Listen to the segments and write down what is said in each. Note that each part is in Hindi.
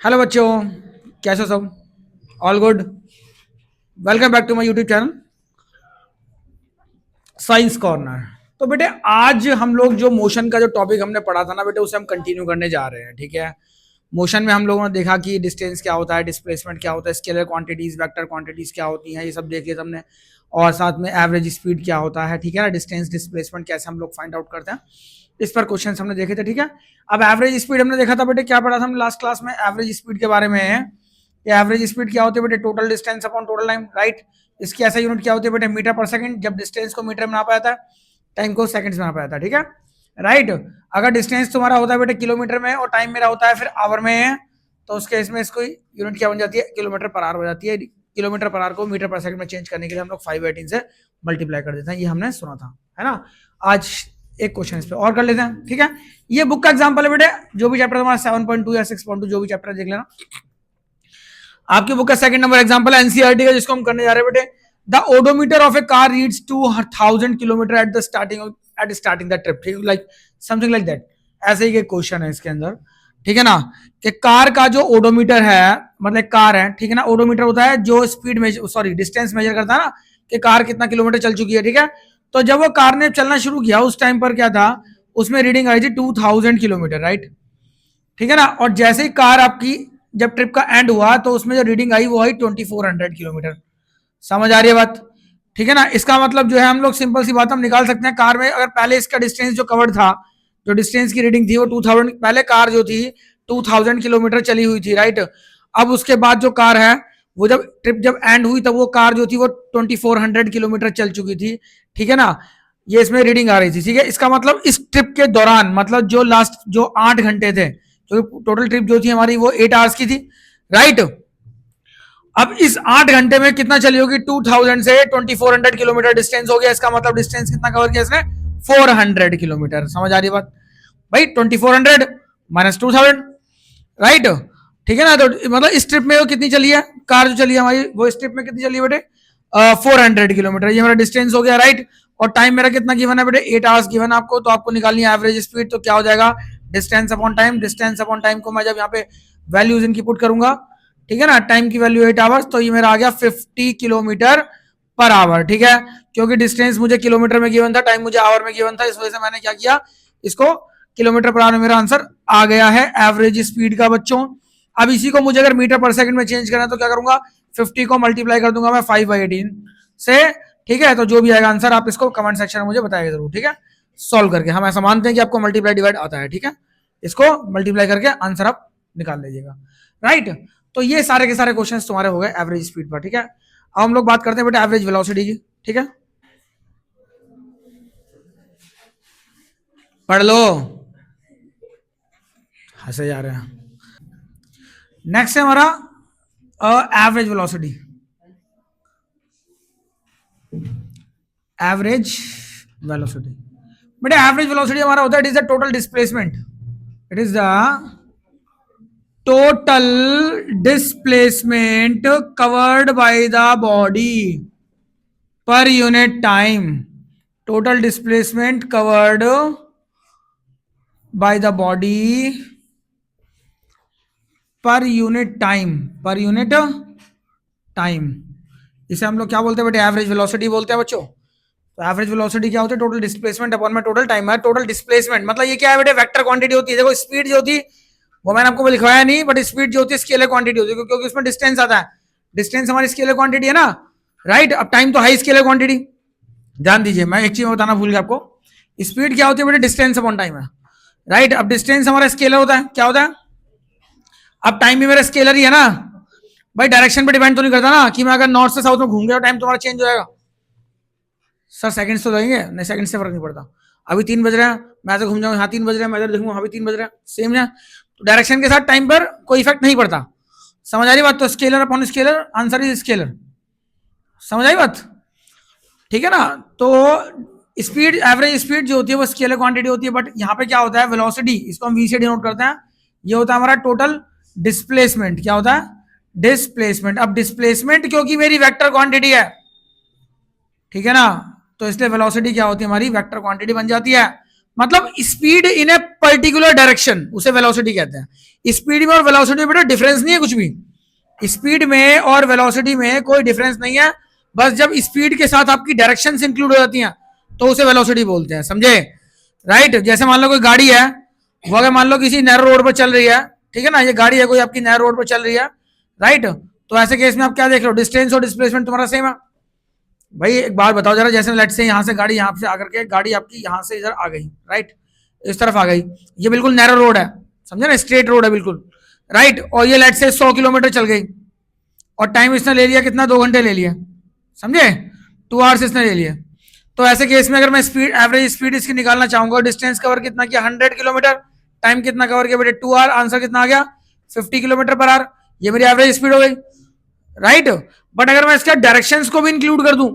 हेलो बच्चों, कैसे हो सब? All good. Welcome back to my YouTube channel science corner. तो बेटे आज हम लोग जो मोशन का जो टॉपिक हमने पढ़ा था ना बेटे, उसे हम कंटिन्यू करने जा रहे हैं। ठीक है। मोशन में हम लोगों ने देखा कि डिस्टेंस क्या होता है, डिस्प्लेसमेंट क्या होता है, स्केलर क्वांटिटीज, वेक्टर क्वांटिटीज क्या होती हैं, ये सब देख लिया हमने। और साथ में एवरेज स्पीड क्या होता है, ठीक है ना, डिस्टेंस डिस्प्लेसमेंट कैसे हम लोग फाइंड आउट करते हैं, इस पर क्वेश्चन हमने देखे थे। ठीक है। अब एवरेज स्पीड हमने देखा था बेटे, क्या पढ़ा था हमने लास्ट क्लास में एवरेज स्पीड के बारे में। एवरेज स्पीड क्या होती है बेटे? Total distance upon total time, right. इसकी ऐसा यूनिट क्या होती है बेटे? मीटर पर सेकंड। जब डिस्टेंस को मीटर में नापा जाता है, टाइम को सेकंड्स में नापा जाता है। ठीक है, राइट। अगर डिस्टेंस तुम्हारा होता है बेटे किलोमीटर में और टाइम मेरा होता है फिर आवर में, तो उस केस में इसको यूनिट क्या बन जाती है? किलोमीटर पर आवर हो जाती है। किलोमीटर पर आवर को मीटर पर सेकंड में चेंज करने के लिए हम लोग 518 से मल्टीप्लाई कर देते हैं। ये हमने सुना था, है ना। आज एक क्वेश्चन इस पे और कर लेते हैं। ठीक है, ये बुक का एग्जांपल है बेटे। जो भी चैप्टर तुम्हारा 7.2 या 6.2 जो भी चैप्टर देख लेना। आपकी बुक का सेकंड नंबर एग्जांपल है एनसीईआरटी का, जिसको हम करने जा रहे हैं बेटे। The odometer of A car reads 2000 kilometre at the starting the trip. ठीक, लाइक समथिंग लाइक दैट। ऐसे ही एक क्वेश्चन है इसके अंदर। ठीक है ना, कि कार का जो ओडोमीटर है, मतलब कार है, ठीक है ना। ओडोमीटर होता है जो speed measure, sorry distance measure करता है ना, कि कार कितना किलोमीटर चल चुकी है। ठीक है, तो जब वो कार ने चलना शुरू किया उस टाइम पर क्या था? उसमें रीडिंग आई थी 2000 किलोमीटर, राइट। ठीक है ना। और जैसे ही कार आपकी जब ट्रिप का एंड हुआ तो उसमें जो रीडिंग आई वो आई 2400 किलोमीटर। समझ आ रही है बात? ठीक है ना। इसका मतलब जो है हम लोग सिंपल सी बात हम निकाल सकते हैं। कार में अगर पहले इसका डिस्टेंस जो कवर्ड था, जो डिस्टेंस की रीडिंग थी वो 2000, पहले कार जो थी 2000 किलोमीटर चली हुई थी, राइट। अब उसके बाद जो कार है वो जब ट्रिप जब एंड हुई तब वो कार जो थी वो 2400 किलोमीटर चल चुकी थी। ठीक है ना, ये इसमें रीडिंग आ रही थी। ठीक है, इसका मतलब इस ट्रिप के दौरान, मतलब जो लास्ट जो 8 घंटे थे, तो टोटल ट्रिप जो थी हमारी वो 8 आवर्स की थी, राइट। अब इस 8 घंटे में कितना चली होगी? 2000 से 2400 किलोमीटर डिस्टेंस हो गया। इसका मतलब डिस्टेंस कितना कवर किया इसने? 400 किलोमीटर। समझ आ रही बात भाई? 2400 माइनस 2000, राइट। ठीक है ना। तो मतलब इस ट्रिप में वो कितनी चली है कार जो चली है हमारी, वो इस ट्रिप में कितनी चली है बेटे? 400 किलोमीटर। ये मेरा डिस्टेंस हो गया, राइट। और टाइम मेरा कितना गिवन है बेटे? 8 आवर्स गिवन आपको। तो आपको निकालनी है एवरेज स्पीड। तो क्या हो जाएगा? Distance upon time. Distance upon time को मैं जब यहाँ पे वैल्यूज इनकी पुट करूंगा, ठीक है ना, टाइम की वैल्यू 8 आवर्स, तो ये मेरा आ गया 50 किलोमीटर पर आवर। ठीक है, क्योंकि डिस्टेंस मुझे किलोमीटर में गिवन था, टाइम मुझे आवर में गिवन था, इस वजह से मैंने क्या किया, इसको किलोमीटर पर आवर में मेरा आंसर आ गया है एवरेज स्पीड का बच्चों। अब इसी को मुझे अगर मीटर पर सेकंड में चेंज करना है तो क्या करूंगा? 50 को मल्टीप्लाई कर दूंगा मैं 5/18 से। ठीक है, तो जो भी आएगा आंसर आप इसको कमेंट सेक्शन में मुझे बताइएगा जरूर। ठीक है, सॉल्व करके हम ऐसा मानते हैं कि आपको मल्टीप्लाई डिवाइड आता है। ठीक है, इसको मल्टीप्लाई करके आंसर आप निकाल लीजिएगा, राइट। तो ये सारे के सारे क्वेश्चंस तुम्हारे हो गए एवरेज स्पीड पर। ठीक है, अब हम लोग बात करते हैं बेटा एवरेज वेलोसिटी की। ठीक है, पढ़ लो, हंसे जा रहे हैं। नेक्स्ट है हमारा एवरेज वेलोसिटी। एवरेज वेलोसिटी बेटा, एवरेज वेलोसिटी हमारा होता है, it is the total displacement. It is the total displacement covered by the body per unit time. Total displacement covered by the body per unit time. Per unit time, इसे हम लोग क्या बोलते हैं बेटे? एवरेज वेलोसिटी बोलते हैं बच्चों। तो एवरेज वेलोसिटी क्या होती है? टोटल डिस्प्लेसमेंट अपॉन में टोटल टाइम है। टोटल डिस्प्लेसमेंट मतलब ये क्या है बेटे? वेक्टर क्वांटिटी होती है। देखो स्पीड जो होती वो मैंने आपको लिखवाया नहीं, बट स्पीड जो होती है स्केलर क्वांटिटी होती है, क्योंकि उसमें डिस्टेंस आता है। डिस्टेंस हमारी स्केलर क्वांटिटी है ना, राइट। अब टाइम तो हाई स्केलर क्वांटिटी। ध्यान दीजिए, मैं एक चीज बताना भूल गया आपको। स्पीड क्या होती है बेटे? डिस्टेंस अपॉन टाइम है, राइट। अब डिस्टेंस हमारा स्केलर होता है, क्या होता है? अब टाइम भी मेरा स्केलर ही है ना भाई। डायरेक्शन पे डिपेंड तो नहीं करता ना, कि मैं अगर नॉर्थ से साउथ में घूम गया टाइम तुम्हारा चेंज हो जाएगा। सर सेकंड्स तो लगेंगे, नहीं सेकंड से फर्क नहीं पड़ता। अभी 3 बज रहे हैं, मैं तो घूम जाऊँ, यहाँ 3 बज रहे हैं, मैं इधर देखूँ वहाँ भी 3 बज रहे हैं, सेम है। तो डायरेक्शन के साथ टाइम पर कोई इफेक्ट नहीं पड़ता। समझ आ रही बात? तो scalar upon scalar, answer is scalar. समझ आई बात? ठीक है ना। तो स्पीड, एवरेज स्पीड जो होती है वो स्केलर क्वांटिटी होती है, बट यहाँ पे क्या होता है? वेलोसिटी, इसको हम वी से डिनोट करते हैं। ये होता है हमारा टोटल डिस्प्लेसमेंट। क्या होता है? डिस्प्लेसमेंट। अब डिस्प्लेसमेंट क्योंकि मेरी वेक्टर क्वांटिटी है, ठीक है ना, तो इसलिए वेलोसिटी क्या होती है? हमारी वेक्टर क्वांटिटी बन जाती है। मतलब speed in a particular direction, उसे वेलोसिटी कहते हैं। स्पीड में और वेलोसिटी में बेटा डिफरेंस नहीं है कुछ भी, स्पीड में और वेलोसिटी में कोई डिफरेंस नहीं है, बस जब स्पीड के साथ आपकी डायरेक्शन इंक्लूड हो जाती हैं तो उसे वेलोसिटी बोलते हैं, समझे? राइट। जैसे मान लो कोई गाड़ी है, वो अगर मान लो किसी नैरो रोड पर चल रही है, ठीक है ना, ये गाड़ी है कोई आपकी नैरो रोड पर चल रही है, राइट, तो ऐसे केस में आप क्या देख रहे हो, डिस्टेंस और डिस्प्लेसमेंट तुम्हारा सेम है। भाई एक बात बताओ जरा, जैसे लेट से यहाँ से गाड़ी यहाँ से आकर के गाड़ी आपकी यहाँ से इधर आ गई, राइट, इस तरफ आ गई, ये बिल्कुल नैरो रोड है, समझे ना, स्ट्रेट रोड है बिल्कुल, राइट, और ये लेट से 100 किलोमीटर चल गई और टाइम इसने ले लिया कितना, 2 घंटे ले लिया, समझे, 2 आवर्स इसने ले लिया। तो ऐसे केस में अगर मैं स्पीड, एवरेज स्पीड इसकी निकालना चाहूंगा, डिस्टेंस कवर कितना किया, 100 किलोमीटर, टाइम कितना कवर किया बेटे, 2 आवर, आंसर कितना आ गया, 50 किलोमीटर पर आवर, ये मेरी एवरेज स्पीड हो गई, राइट। बट अगर मैं इसका डायरेक्शंस को भी इंक्लूड कर दूं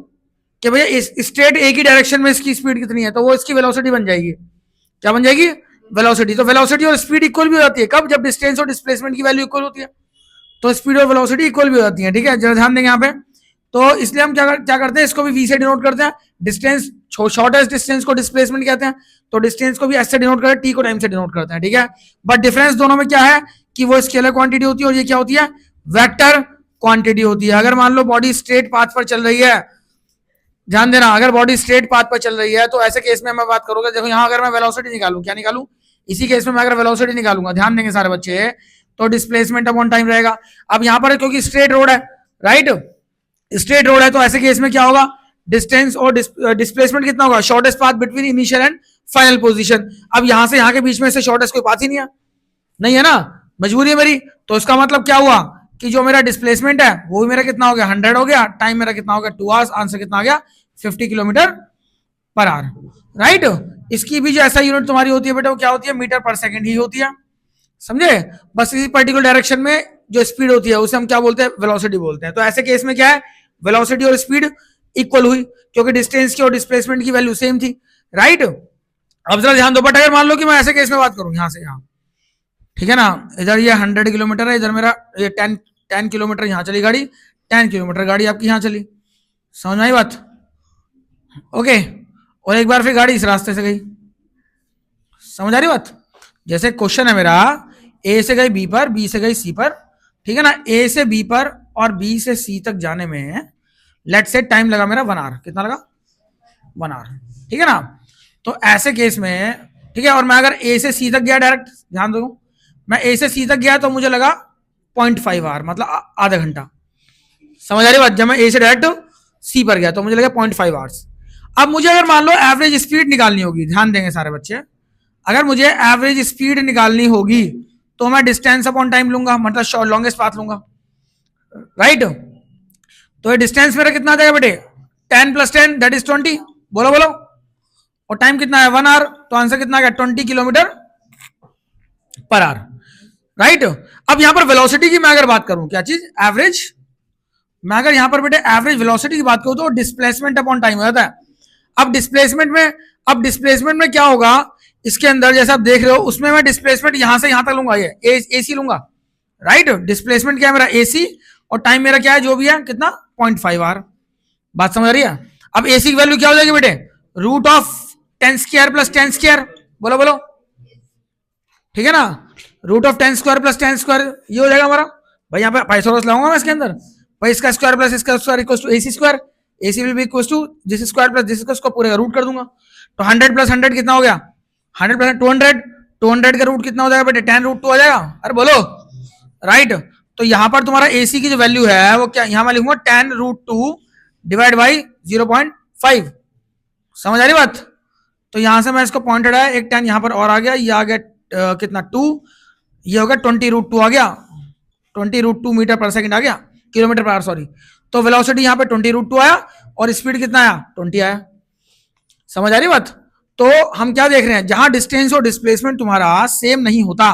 कि भैया इस स्ट्रेट एक ही डायरेक्शन में इसकी स्पीड कितनी है, तो वो इसकी वेलोसिटी बन जाएगी, क्या बन जाएगी, वेलोसिटी। तो वेलोसिटी और स्पीड इक्वल भी हो जाती है, कब, जब डिस्टेंस और डिस्प्लेसमेंट की वैल्यू इक्वल होती है, तो स्पीड और वेलोसिटी इक्वल भी हो जाती है, ठीक है, जरा ध्यान देंगे यहाँ पे। तो इसलिए हम क्या करते हैं, इसको भी वी से डिनोट करते हैं, डिस्टेंस, शॉर्टेस्ट डिस्टेंस को डिस्प्लेसमेंट कहते हैं, तो डिस्टेंस को भी एस से डिनोट करते हैं, टी को टाइम से डिनोट करते हैं, ठीक है। बट डिफरेंस दोनों में क्या है कि वो स्केलर क्वांटिटी होती है और ये क्या होती है, वेक्टर क्वांटिटी होती है। अगर मान लो बॉडी स्ट्रेट पाथ पर चल रही है, ध्यान देना, अगर बॉडी स्ट्रेट पाथ पर चल रही है तो ऐसे केस में मैं बात करूंगा, देखो यहाँ अगर मैं वेलोसिटी निकालूं, क्या निकालूं, इसी केस में मैं अगर वेलोसिटी निकालूंगा, ध्यान देंगे सारे बच्चे, तो डिस्प्लेसमेंट अपॉन टाइम रहेगा। अब यहाँ पर क्योंकि स्ट्रेट रोड है, राइट, स्ट्रेट रोड है, तो ऐसे केस में क्या होगा, डिस्टेंस और डिस्प्लेसमेंट कितना होगा, shortest path between initial and final position. अब यहां से यहाँ के बीच में से शॉर्टेस्ट कोई पाथ ही नहीं है, नहीं है ना, मजबूरी है मेरी। तो इसका मतलब क्या हुआ कि जो मेरा डिस्प्लेसमेंट है वो भी मेरा कितना हो गया, 100 हो गया, टाइम मेरा कितना हो गया, 2 आवर्स, आंसर कितना आ गया, 50 किलोमीटर पर आवर, राइट। इसकी भी जो ऐसा यूनिट तुम्हारी होती है बेटा, वो क्या होती है, मीटर पर सेकंड ही होती है, समझे। बस इसी पर्टिकुलर डायरेक्शन में जो स्पीड होती है उसे हम क्या बोलते हैं, वेलोसिटी बोलते हैं। तो ऐसे केस में क्या है, वेलोसिटी और स्पीड इक्वल हुई क्योंकि डिस्टेंस की और डिस्प्लेसमेंट की वैल्यू सेम थी, राइट। अब जरा ध्यान दो, बट अगर मान लो कि मैं ऐसे केस में बात करूं, यहां से यहाँ, ठीक है ना, इधर ये 100 किलोमीटर है, इधर मेरा ये 10 किलोमीटर यहाँ चली गाड़ी, 10 किलोमीटर गाड़ी आपकी यहाँ चली, समझ में आई बात, ओके। और एक बार फिर गाड़ी इस रास्ते से गई, समझ आ रही बात। जैसे क्वेश्चन है मेरा, ए से गई बी पर, बी से गई सी पर, ठीक है ना, ए से बी पर और बी से सी तक जाने में लेट से टाइम लगा मेरा 1 आवर, कितना लगा, 1 आवर, ठीक है ना। तो ऐसे केस में, ठीक है, और मैं अगर ए से सी तक गया डायरेक्ट, ध्यान दो, मैं ए से सी तक गया तो मुझे लगा 0.5 आवर, मतलब आधा घंटा, समझ आ रही बात। जब मैं ए से डायरेक्ट सी पर गया तो मुझे लगा 0.5 आवर्स। अब मुझे अगर मान लो एवरेज स्पीड निकालनी होगी, ध्यान देंगे सारे बच्चे, अगर मुझे एवरेज स्पीड निकालनी होगी तो मैं डिस्टेंस अपॉन टाइम लूंगा, मतलब लॉन्गेस्ट पाथ लूंगा, राइट। तो ये डिस्टेंस मेरा कितना आ जाएगा बेटे, 10 + 10 दैट इज 20, बोलो बोलो, और टाइम कितना है, 1 आवर, तो आंसर कितना आ गया, 20 किलोमीटर पर आवर, राइट। अब यहां पर वेलोसिटी की मैं अगर बात करूं, क्या चीज, एवरेज, मैं अगर यहां पर बेटे एवरेज वेलोसिटी की बात करूं तो डिस्प्लेसमेंट अपॉन टाइम हो जाता है। अब डिस्प्लेसमेंट में क्या होगा, इसके अंदर जैसे आप देख रहे हो उसमें मैं डिस्प्लेसमेंट यहां से यहां तक लूंगा, ये एसी लूंगा, राइट। डिस्प्लेसमेंट क्या है मेरा, एसी, और टाइम मेरा क्या है, जो भी है कितना, 0.5 आवर, बात समझ आ रही है। अब एसी की वैल्यू क्या हो जाएगी बेटे, √10² + 10², बोलो बोलो, ठीक है ना, √10² + 10², ये हो जाएगा हमारा। भाई यहाँ पे पाइथागोरस लगाऊंगा मैं इसके अंदर, भाई इसका स्क्वायर प्लस इसका square equal to AC square, AC will be equal to this square plus this square, इसको पूरे का रूट कर दूंगा। तो 100 + 100 कितना हो गया, 100 + 200, 200 का रूट कितना हो जाएगा बेटे, 10√2 आ जाएगा, अरे बोलो, राइट। तो यहाँ पर तुम्हारा AC की जो वैल्यू है वो क्या, यहाँ मैं लिखूंगा 10√2 डिवाइड बाई 0.5, समझ आ रही बात। तो यहां से मैं इसको पॉइंट हटाया, एक 10 यहाँ पर और आ गया, ये आ गया कितना 2, ये हो गया 20√2 आ गया, 20√2 मीटर पर सेकंड आ गया, किलोमीटर पर आवर सॉरी। तो वेलोसिटी यहाँ पे 20√2 आया और स्पीड कितना आया, 20 आया, समझ आ रही बात। तो हम क्या देख रहे हैं, जहां डिस्टेंस और डिस्प्लेसमेंट तुम्हारा सेम नहीं होता,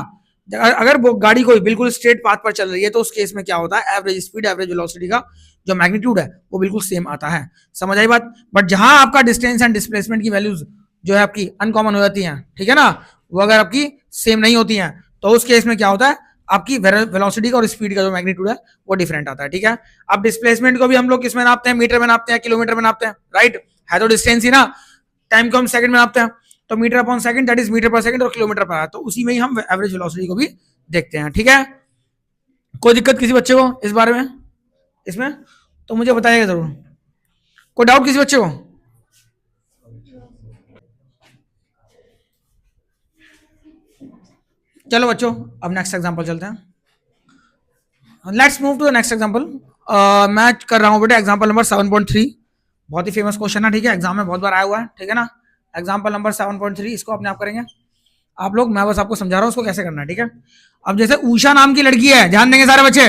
अगर वो गाड़ी कोई बिल्कुल स्ट्रेट पाथ पर चल रही है तो उस केस में क्या होता है, एवरेज स्पीड एवरेज वेलोसिटी का जो मैग्नीट्यूड है वो बिल्कुल सेम आता है, समझ आई बात। बट जहां आपका डिस्टेंस एंड डिस्प्लेसमेंट की वैल्यूज जो है आपकी अनकॉमन हो जाती हैं, ठीक है ना, वो अगर आपकी सेम नहीं होती हैं तो उस केस में क्या होता है, आपकी वेलोसिटी का और स्पीड का जो मैग्नीट्यूड है वो डिफरेंट आता है, ठीक है। अब डिस्प्लेसमेंट को भी हम लोग किस में नापते हैं, मीटर में नापते हैं, किलोमीटर में नापते हैं, राइट, है तो डिस्टेंस ही ना, टाइम को हम सेकंड में नापते हैं। तो metre upon second that is metre पर सेकंड और किलोमीटर पर आवर, तो उसी में ही हम एवरेज वेलोसिटी को भी देखते हैं। ठीक है, कोई दिक्कत किसी बच्चे को इस बारे में, इसमें तो मुझे बताइएगा जरूर। कोई डाउट किसी बच्चे को? चलो बच्चों अब नेक्स्ट एग्जांपल चलते हैं। Let's move to the next example. मैं कर रहा हूँ बेटा एग्जांपल नंबर 7.3, बहुत ही फेमस क्वेश्चन है। ठीक है, एग्जाम में बहुत बार आया हुआ है। ठीक है ना, एग्जांपल नंबर 7.3, इसको अपने आप करेंगे आप लोग, मैं बस आपको समझा रहा हूँ उसको कैसे करना है। ठीक है, अब जैसे उषा नाम की लड़की है, ध्यान देंगे सारे बच्चे,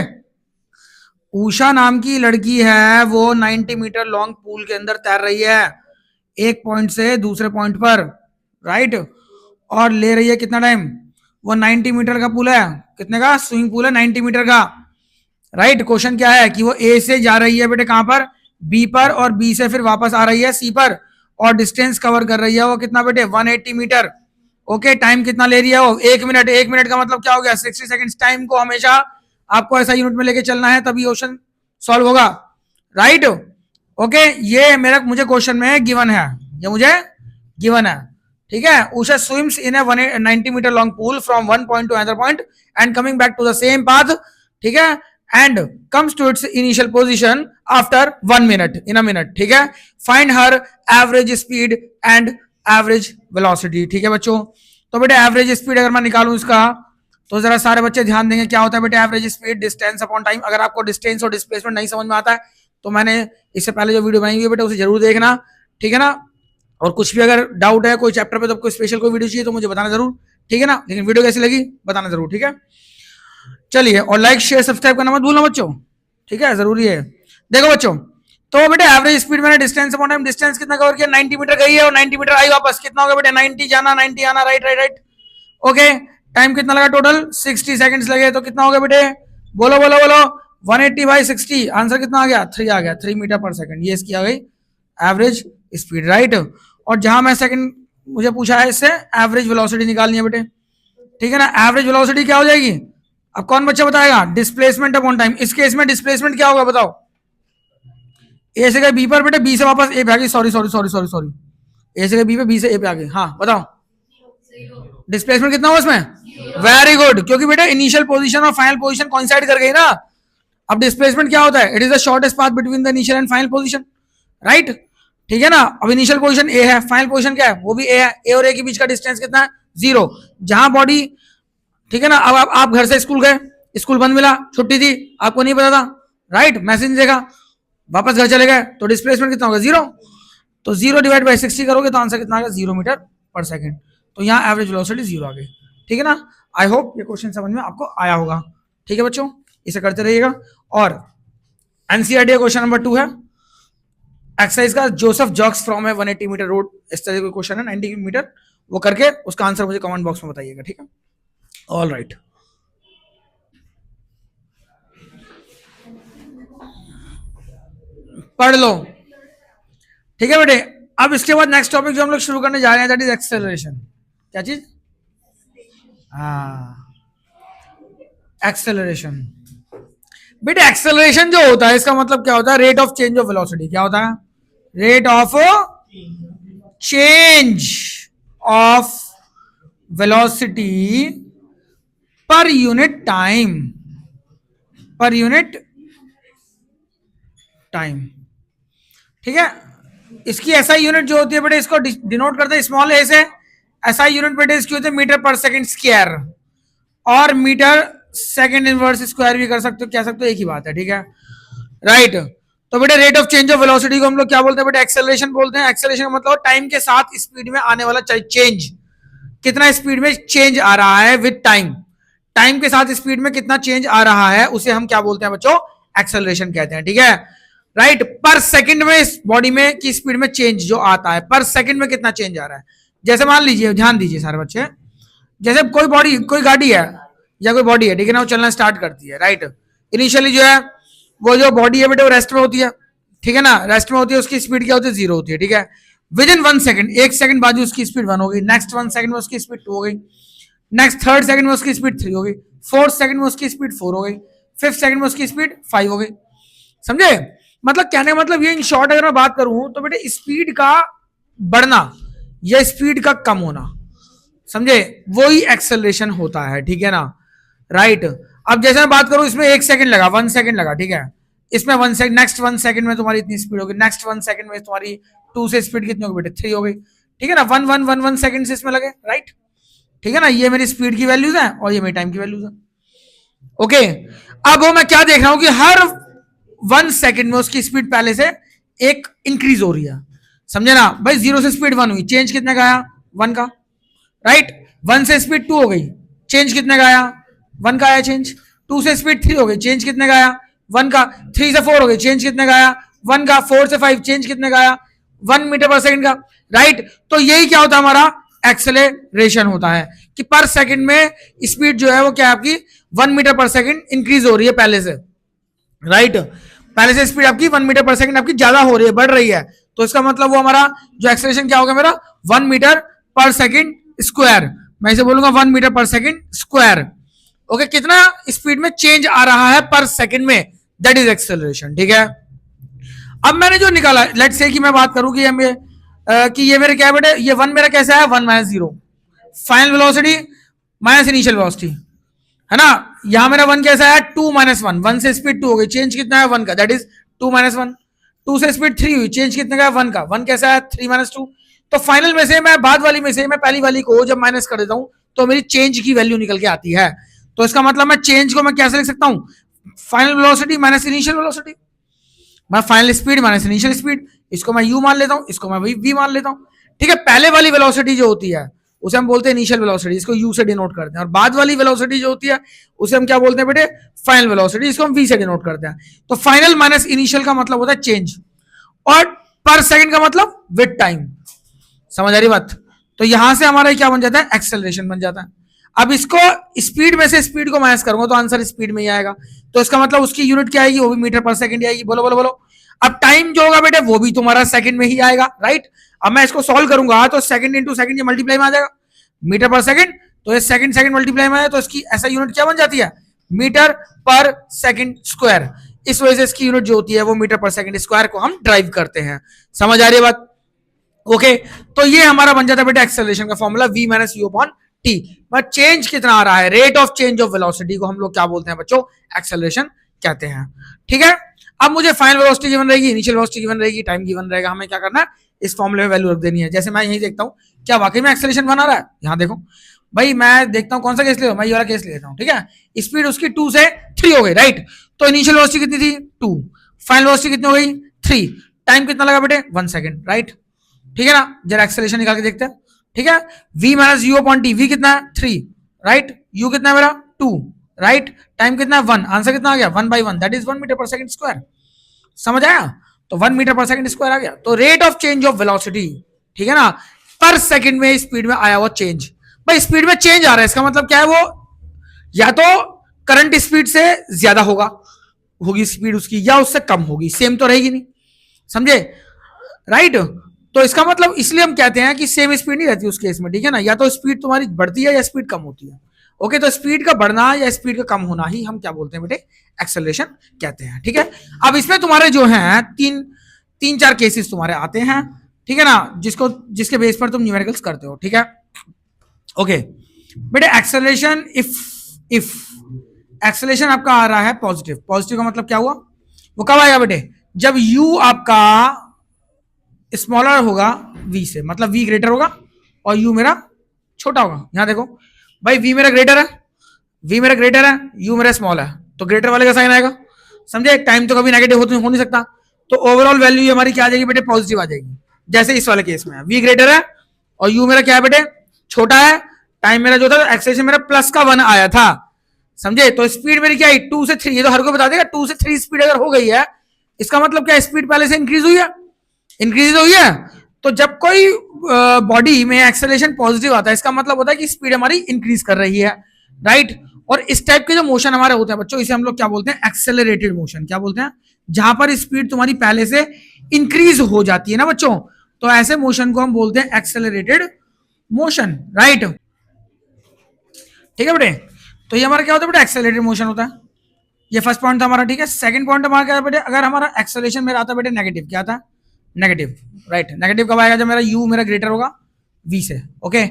उषा नाम की लड़की है, वो 90 मीटर लॉन्ग पूल के अंदर तैर रही है एक पॉइंट से दूसरे पॉइंट पर, राइट, और ले रही है कितना टाइम, वो 90 मीटर का पूल है, कितने का स्विमिंग पूल है, 90 मीटर का, राइट। क्वेश्चन क्या है कि वो ए से जा रही है बेटे कहां पर, बी पर, और बी से फिर वापस आ रही है सी पर, और डिस्टेंस कवर कर रही है वो कितना बेटे, 180 मीटर। ओके, टाइम कितना ले रही है वो, 1 मिनट। 1 मिनट का मतलब क्या हो गया, 60 सेकंड्स। टाइम को हमेशा आपको ऐसा यूनिट में लेके चलना है, तभी क्वेश्चन सॉल्व होगा, राइट। ओके, ये मेरा मुझे क्वेश्चन में गिवन है, ये मुझे गिवन है। ठीक है, Usha swims in a 190 metre long pool from one point to another point and coming back to the same path. ठीक है, and comes to its initial position after 1 minute, in a minute. ठीक है, find her average speed and average velocity. ठीक है बच्चों, तो बेटे एवरेज स्पीड अगर मैं निकालूं इसका, तो जरा सारे बच्चे ध्यान देंगे क्या होता है बेटे average speed, distance upon time. अगर आपको डिस्टेंस और डिस्प्लेसमेंट नहीं समझ में आता है तो मैंने इससे पहले जो वीडियो बनाई हुई है बेटे उसे जरूर देखना। ठीक है ना, और कुछ भी अगर डाउट है कोई चैप्टर पे, तो कोई स्पेशल कोई वीडियो चाहिए तो मुझे बताना जरूर। ठीक है ना, लेकिन वीडियो कैसी लगी बताना जरूर। ठीक है, चलिए, और लाइक शेयर सब्सक्राइब करना मत भूलना बच्चों। ठीक है, जरूरी है। देखो बच्चों, तो बेटे एवरेज स्पीड मैंने डिस्टेंस अपॉन टाइम, डिस्टेंस कितना कवर किया, 90 मीटर गई है और 90 मीटर आई वापस, कितना होगा बेटे, 90 जाना 90 आना, right right right. Okay, time कितना लगा टोटल, 60 सेकंड्स लगे, तो कितना होगा बेटे, बोलो बोलो बोलो, 180 बाई 60, आंसर कितना आ गया, 3 आ गया, 3 मीटर पर सेकंड। ये इसकी आ गई एवरेज स्पीड, राइट। और जहां मैं सेकंड मुझे पूछा है इससे एवरेज वेलोसिटी निकालनी है बेटे। ठीक है ना, एवरेज वेलोसिटी क्या हो जाएगी, अब कौन बच्चा बताएगा, डिस्प्लेसमेंट अपॉन टाइम। इस केस में डिस्प्लेसमेंट क्या होगा बताओ, ए से गए बी पर बेटे, बी से वापस ए पे आ गई, sorry sorry sorry sorry sorry, A से गए बी पे, बी से ए पे आ गई। हाँ बताओ, डिस्प्लेसमेंट कितना हुआ इसमें, वेरी गुड, क्योंकि बेटा इनिशियल पोजीशन और फाइनल पोजीशन कोइंसाइड कर गई ना। अब डिस्प्लेसमेंट क्या होता है, it is the shortest path between the initial and final position, right. ठीक है ना, अब इनिशियल पोजीशन ए है, फाइनल पोजीशन क्या है, वो भी ए है, ए और ए के बीच का डिस्टेंस कितना है, 0। जहां बॉडी, ठीक है ना, अब आप घर से स्कूल गए, स्कूल बंद मिला, छुट्टी थी, आपको नहीं पता था, राइट, मैसेज देखा, वापस घर चले गए, तो डिस्प्लेसमेंट कितना होगा, 0। तो 0 डिवाइड बाई 60 करोगे तो आंसर कितना आ गया, 0 मीटर पर सेकंड। तो यहाँ एवरेज वेलोसिटी 0 आ गई। ठीक है ना, आई होप ये क्वेश्चन समझ में आपको आया होगा। ठीक है बच्चों, इसे करते रहिएगा। और एनसीईआरटी क्वेश्चन नंबर 2 है एक्सरसाइज का, जोसेफ जॉक्स फ्रॉम है 180 मीटर रोड, इस तरह का क्वेश्चन है 90 मीटर, वो करके उसका आंसर मुझे कमेंट बॉक्स में बताइएगा। ठीक है, ऑल राइट, पढ़ लो। ठीक है बेटे, अब इसके बाद नेक्स्ट टॉपिक जो हम लोग शुरू करने जा रहे हैं दैट इज एक्सेलरेशन। क्या चीज, हाँ, एक्सेलरेशन। बेटे एक्सेलरेशन जो होता है इसका मतलब क्या होता है, rate of change of velocity. क्या होता है, rate of change of velocity per unit time, per unit time. ठीक है, इसकी एसआई यूनिट जो होती है बेटे, इसको डिनोट करते हैं स्मॉल ए से। एसआई यूनिट बेटे इसकी होती है मीटर पर सेकंड स्क्वायर, और मीटर सेकंड इनवर्स स्क्वायर भी कर सकते हो, कह सकते हो, एक ही बात है। ठीक है, राइट। तो बेटे rate of change of velocity को हम लोग क्या बोलते हैं बेटे, एक्सेलरेशन बोलते हैं। एक्सेलरेशन का मतलब टाइम के साथ स्पीड में आने वाला चेंज, कितना स्पीड में चेंज आ रहा है विद टाइम, टाइम के साथ स्पीड में कितना चेंज आ रहा है, उसे हम क्या बोलते हैं बच्चों, एक्सेलरेशन कहते हैं। ठीक है, राइट। पर सेकंड में इस बॉडी में की स्पीड में चेंज जो आता है, पर सेकंड में कितना चेंज आ रहा है। जैसे मान लीजिए, ध्यान दीजिए सारे बच्चे, जैसे कोई बॉडी, कोई गाड़ी है या कोई बॉडी है, ठीक है ना, वो चलना स्टार्ट करती है, राइट। इनिशियली जो है वो जो बॉडी है बेटे वो रेस्ट में होती है, ठीक है ना, रेस्ट में होती है, उसकी स्पीड क्या होती है, 0 होती है। ठीक है, विद इन 1 सेकंड, 1 सेकंड बाद उसकी स्पीड 1 हो गई, नेक्स्ट 1 सेकंड में उसकी स्पीड 2 हो गई, नेक्स्ट 3rd सेकंड में उसकी स्पीड 3 हो गई, 4th सेकंड में उसकी स्पीड 4 हो गई, 5th सेकंड में उसकी स्पीड 5 हो गई। समझे, मतलब कहने का मतलब ये, इन शॉर्ट अगर मैं बात करूं तो बेटे स्पीड का बढ़ना या स्पीड का कम होना, समझे, वही एक्सेलरेशन होता है, ठीक है ना, राइट। अब जैसे मैं बात करूं, इसमें 1 सेकंड लगा, 1 सेकंड लगा, ठीक है, इसमें 1 सेकंड, नेक्स्ट 1 सेकंड में तुम्हारी इतनी स्पीड होगी, नेक्स्ट 1 सेकंड में तुम्हारी 2 से स्पीड कितनी होगी बेटे, 3 हो गई, ठीक है ना, 1 1 1 1 सेकंड से इसमें लगे, राइट, ठीक है ना, ये मेरी स्पीड की वैल्यूज है और ये मेरी टाइम की वैल्यूज है। ओके, अब वो मैं क्या देख रहा हूं कि हर 1 सेकंड में उसकी स्पीड पहले से एक इंक्रीज हो रही है, समझे ना भाई, 0 से स्पीड 1 हुई, चेंज कितने का आया, 1 का, राइट, 1 से स्पीड 2 हो गई, चेंज कितने का आया, 1 का आया चेंज, 2 से स्पीड 3 हो गई, चेंज कितने का आया, 1 का, 3 से 4 हो गई, चेंज कितने का आया, 1 का, 4 से 5 चेंज कितने का आया, 1 मीटर पर सेकंड का, राइट। तो यही क्या होता है, हमारा एक्सेलरेशन होता है कि पर सेकंड में स्पीड जो है वो क्या है आपकी 1 मीटर पर सेकंड इंक्रीज हो रही है पहले से, राइट, पहले से स्पीड आपकी 1 मीटर पर सेकंड आपकी ज्यादा हो रही है, बढ़ रही है, तो इसका मतलब वो हमारा जो एक्सेलरेशन क्या होगा मेरा 1 मीटर पर सेकंड स्क्वायर, मैं इसे बोलूंगा 1 मीटर पर सेकंड स्क्वायर। ओके, कितना स्पीड में चेंज आ रहा है पर सेकंड में, दैट इज एक्सेलरेशन, ठीक है। अब मैंने जो निकाला, लेट्स से कि मैं बात करूं कि ये मेरे क्या बेटे, ये 1 मेरा कैसा है 1 - 0, final velocity minus initial velocity, है ना, यहां मेरा 1 कैसा है 2 - 1, 1 से स्पीड 2 हो गई, चेंज कितना है 1 का, दैट इज 2 - 1, 2 से स्पीड 3 हुई, चेंज कितने का है 1 का, 1 कैसा है 3 - 2, तो फाइनल में से मैं बाद वाली में से मैं पहली वाली को जब माइनस कर देता हूं तो मेरी चेंज की वैल्यू निकल के आती है, तो इसका मतलब मैं चेंज को मैं कैसे लिख सकता हूं, final velocity minus initial velocity, मैं final speed minus initial speed, इसको मैं यू मान लेता हूं, इसको मैं वी मान लेता हूं, ठीक है। पहले वाली वेलोसिटी जो होती है उसे हम बोलते हैं इनिशियल वेलोसिटी, इसको यू से डिनोट करते हैं, और बाद वाली वेलोसिटी जो होती है उसे हम क्या बोलते हैं बेटे, फाइनल वेलोसिटी, इसको हम वी से डिनोट करते हैं। तो फाइनल माइनस इनिशियल का मतलब होता है चेंज, और पर सेकंड का मतलब विद टाइम, समझ आ रही बात। तो यहां से हमारा क्या बन जाता है, एक्सेलरेशन बन जाता है। अब इसको स्पीड में से स्पीड को माइनस करूंगा तो आंसर स्पीड में ही आएगा, तो इसका मतलब उसकी यूनिट क्या आएगी, वो भी मीटर पर सेकंड आएगी, बोलो बोलो बोलो। अब टाइम जो होगा बेटे वो भी तुम्हारा सेकंड में ही आएगा, राइट। अब मैं इसको सॉल्व करूंगा तो सेकंड इंटू सेकंड ये मल्टीप्लाई में आ जाएगा, मीटर पर सेकंड, तो ये सेकंड सेकंड मल्टीप्लाई में आया, तो इसकी ऐसा यूनिट क्या बन जाती है, मीटर पर सेकंड स्क्वायर। इस वजह से इसकी यूनिट जो होती है वो मीटर पर सेकंड स्क्वायर को हम ड्राइव करते हैं, समझ आ रही है बात। ओके, तो ये हमारा बन जाता है बेटा एक्सेलरेशन का formula v minus u upon T. But change कितना आ रहा है, rate of change of velocity को हम लोग क्या बोलते हैं बच्चों, एक्सेलरेशन कहते हैं, ठीक है। अब मुझे फाइनल वेलोसिटी गिवन रहेगी, इनिशियल वेलोसिटी गिवन रहेगी, टाइम गिवन रहेगा, हमें क्या करना है, इस फॉर्मूले में वैल्यू रख देनी है। जैसे मैं यही देखता हूँ क्या वाकई में एक्सेलरेशन बना रहा है, यहाँ देखो भाई, मैं देखता हूँ कौन सा केस ले, मैं ये वाला केस लेता हूँ, ठीक है। स्पीड उसकी 2 से 3 हो गई, राइट, तो इनिशियल वेलोसिटी कितनी थी 2, फाइनल वेलोसिटी कितनी हो गई 3, टाइम कितना लगा बेटे 1 सेकंड, राइट, ठीक है ना। जरा एक्सेलरेशन निकाल के देखते हैं, ठीक है। v minus u upon t, v कितना है 3, राइट, u कितना है मेरा 2, राइट, टाइम कितना है 1, आंसर कितना आ गया 1/1, दैट इज 1 मीटर पर सेकंड स्क्वायर, समझ आया। तो 1 मीटर पर सेकंड स्क्वायर आ गया, तो rate of change of velocity, ठीक है ना, पर सेकंड में स्पीड में आया हुआ चेंज, भाई स्पीड में चेंज आ रहा है, इसका मतलब क्या है, वो या तो करंट स्पीड से ज्यादा होगी स्पीड उसकी, या उससे कम होगी, सेम तो रहेगी नहीं, समझे, राइट। तो इसका मतलब इसलिए हम कहते हैं कि सेम स्पीड नहीं रहती उस केस में, ठीक है ना, या तो स्पीड तुम्हारी बढ़ती है या स्पीड कम होती है। ओके, तो स्पीड का बढ़ना या स्पीड का कम होना ही हम क्या बोलते हैं बेटे, एक्सेलरेशन कहते हैं, ठीक है। अब इसमें तुम्हारे जो हैं तीन चार केसेस तुम्हारे आते हैं, ठीक है ना, जिसके बेस पर तुम न्यूमेरिकल्स करते हो, ठीक है। ओके बेटे, एक्सेलरेशन इफ एक्सेलरेशन आपका आ रहा है पॉजिटिव, पॉजिटिव का मतलब क्या हुआ, वो कब आएगा बेटे, जब u आपका स्मॉलर होगा v से, मतलब v ग्रेटर होगा और u मेरा छोटा होगा। यहां देखो भाई, v मेरा ग्रेटर है, u मेरा स्मॉल है, तो ग्रेटर वाले का साइन आएगा, समझे। टाइम तो कभी नेगेटिव हो नहीं सकता, तो ओवरऑल वैल्यू हमारी क्या आ जाएगी बेटे, पॉजिटिव आ जाएगी। जैसे इस वाले केस में v ग्रेटर है और u मेरा क्या है बेटे, छोटा है, टाइम मेरा जो था एक्सेलरेशन मेरा +1 आया था, समझे। तो स्पीड मेरी क्या है 2 से 3, ये तो हर कोई बता देगा, 2 से 3 स्पीड अगर हो गई है, इसका मतलब क्या, स्पीड पहले से इंक्रीज हुई है। तो जब कोई बॉडी में एक्सेलरेशन पॉजिटिव आता है, इसका मतलब होता है कि स्पीड हमारी इंक्रीज कर रही है, राइट। और इस टाइप के जो मोशन हमारे होते हैं बच्चों, इसे हम लोग क्या बोलते हैं, एक्सेलरेटेड मोशन, क्या बोलते हैं, जहां पर स्पीड तुम्हारी पहले से इंक्रीज हो जाती है ना बच्चों, तो ऐसे मोशन को हम बोलते हैं एक्सेलरेटेड मोशन, राइट, ठीक है बेटे। तो ये हमारा क्या होता है बेटे, एक्सेलरेटेड मोशन होता है। ये फर्स्ट पॉइंट था हमारा, ठीक है। सेकंड पॉइंट हमारा क्या है बेटे, अगर हमारा एक्सेलरेशन मेरा आता है बेटे नेगेटिव, क्या आता है नेगेटिव, राइट। नेगेटिव कब आएगा, जब मेरा u मेरा ग्रेटर होगा v से। ओके,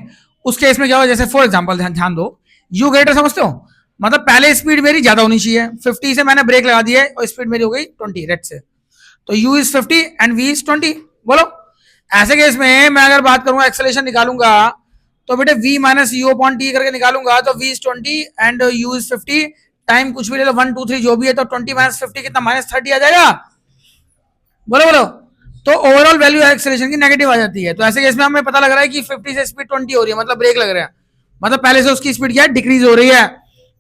उस केस में क्या होगा, जैसे फॉर एग्जांपल ध्यान दो, u ग्रेटर समझते हो, मतलब पहले स्पीड मेरी ज्यादा होनी चाहिए, 50 से मैंने ब्रेक लगा दिया है और स्पीड मेरी हो गई 20 रेट से, तो u is 50 and v is 20। बोलो, ऐसे केस में मैं अगर बात करूंगा एक्सेलरेशन निकालूंगा तो बेटे v minus u upon T करके निकालूंगा, तो v is 20 and u is 50, time कुछ भी ले लो 1 2 3 जो भी है, तो 20 माइनस 50 कितना, माइनस 30 आ जाएगा। बोलो बोलो, तो ओवरऑल वैल्यू एक्सेलरेशन की नेगेटिव आ जाती है। तो ऐसे केस में हमें पता लग रहा है कि 50 से स्पीड 20 हो रही है, मतलब ब्रेक लग रहा है, मतलब पहले से उसकी स्पीड क्या है, डिक्रीज हो रही है।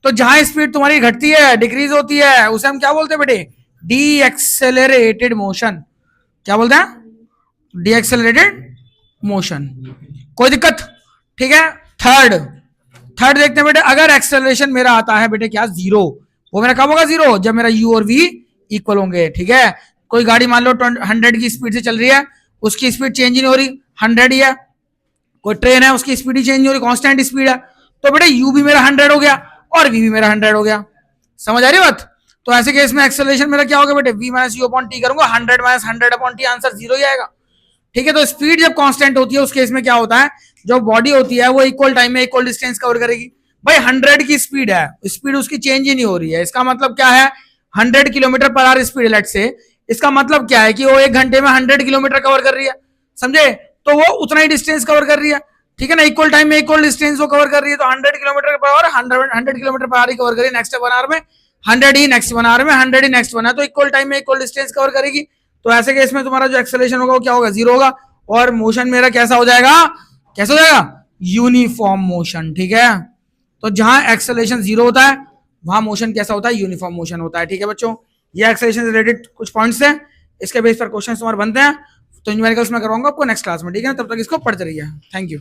तो जहां स्पीड तुम्हारी घटती है, डिक्रीज होती है, उसे हम क्या बोलते हैं बेटे, डी एक्सेलरेटेड मोशन। क्या बोलते हैं, डी एक्सेलरेटेड मोशन। कोई दिक्कत, ठीक है। थर्ड थर्ड देखते हैं बेटे, अगर एक्सेलरेशन मेरा आता है बेटे क्या, जीरो, वो मेरा कब होगा जीरो, जब मेरा यू और वी इक्वल होंगे, ठीक है। कोई गाड़ी मान लो 100 की स्पीड से चल रही है, उसकी स्पीड चेंज ही नहीं हो रही, 100 ही है। कोई ट्रेन है, उसकी स्पीड ही चेंज नहीं हो रही, कांस्टेंट स्पीड है, तो बेटे यू भी मेरा 100 हो गया और वी भी मेरा 100 हो गया। समझ आ रही बात। तो ऐसे केस में एक्सेलरेशन मेरा क्या होगा बेटे, v minus u upon t करूंगा, 100 minus 100 upon t, answer zero ही आएगा। ठीक है, तो स्पीड जब कांस्टेंट होती है उस केस में क्या होता है, जो बॉडी होती है वो इक्वल टाइम में इक्वल डिस्टेंस कवर करेगी। भाई 100 की स्पीड है, स्पीड उसकी चेंज ही नहीं हो रही है, इसका मतलब क्या है, 100 kilometre per hour speed late से, इसका मतलब क्या है कि वो 1 घंटे में 100 किलोमीटर कवर कर रही है, समझे, तो वो उतना ही डिस्टेंस कवर कर रही है, ठीक है ना, इक्वल टाइम में इक्वल डिस्टेंस वो कवर कर रही है। तो 100 किलोमीटर पर आवर 100 किलोमीटर पर आवर ही कवर करेगी, नेक्स्ट 1 आवर में 100 ही, नेक्स्ट 1 आवर में 100 ही, नेक्स्ट 1 है, तो इक्वल टाइम में इक्वल डिस्टेंस कवर करेगी। तो ऐसे केस में तुम्हारा जो एक्सेलरेशन होगा वो क्या होगा, जीरो होगा, और मोशन मेरा कैसा हो जाएगा, कैसा हो जाएगा, यूनिफॉर्म मोशन। ठीक है, तो जहां एक्सेलरेशन जीरो होता है वहां मोशन कैसा होता है, यूनिफॉर्म मोशन होता है। ठीक है बच्चों, ये एक्सेलरेशन से रिलेटेड कुछ पॉइंट्स हैं, इसके बेस पर क्वेश्चन तुम्हारे बनते हैं, तो न्यूमेरिकल्स में करवाऊंगा आपको नेक्स्ट क्लास में, ठीक है, तब तक इसको पढ़ते रहिए। Thank you.